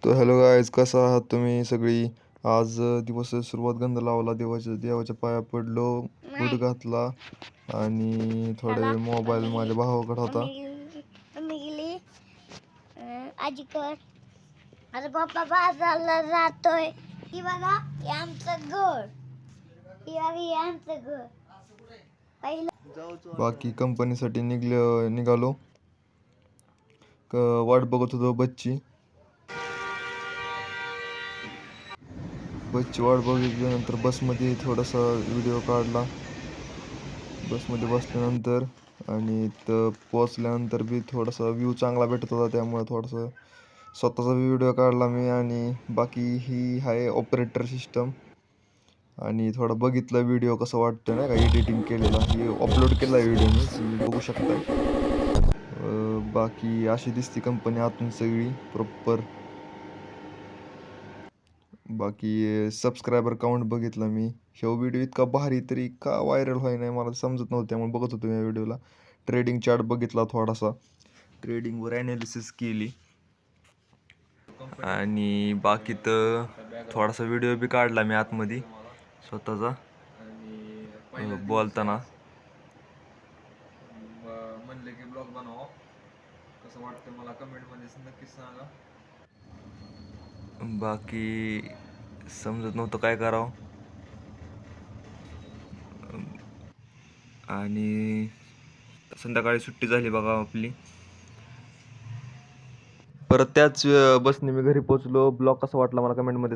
तर hello guys, कसं आहात तुम्ही सगळी? आज दिवस सुरुवात गंध लावला, देवाच्या पाया पडलो, बूट घातला आणि थोडा वेळ मोबाईल माझ्या भावाकडे होता. मम्मी गेली आजीकर. आता पप्पा बाजारला जातोय. ही बघा, हे आमचं घर. ही आमचं घर. बाकी कंपनीसाठी निघालो. वाट बघत होतो बसची वाट बघितल्यानंतर बसमध्ये थोडासा व्हिडिओ काढला. बसमध्ये बसल्यानंतर आणि इथं पोचल्यानंतर बी थोडासा व्ह्यू चांगला भेटत होता, त्यामुळे थोडंसं स्वतःचा व्हिडिओ काढला मी. आणि बाकी ही आहे ऑपरेटर सिस्टम. आणि थोडं बघितलं व्हिडिओ कसं वाटतं नाही का, एडिटिंग केलेला, ही अपलोड केला व्हिडिओ मी, बघू शकताय. बाकी अशी दिसती कंपनी आतून सगळी प्रॉपर. बाकी सबस्क्रायबर काउंट बघितला मी. ह्यो व्हिडिओ इतका भारी तरी का व्हायरल व्हाय नाही मला समजत नव्हतं, त्यामुळे बघत होतो मी या व्हिडिओला. ट्रेडिंग चार्ट बघितला, थोडासा ट्रेडिंगवर ॲनालिसिस केली आणि बाकी तर थोडासा व्हिडिओ बी काढला मी आतमध्ये स्वतःचा बोलताना. म्हणले की ब्लॉग बनवा, कसं वाटतं मला कमेंटमध्ये नक्कीच सांगा. बाकी समजत नव्हतं काय करावं. आणि संध्याकाळी सुट्टी झाली बघा आपली. परत त्याच बसने मी घरी पोचलो. ब्लॉग कसा वाटला मला कमेंटमध्ये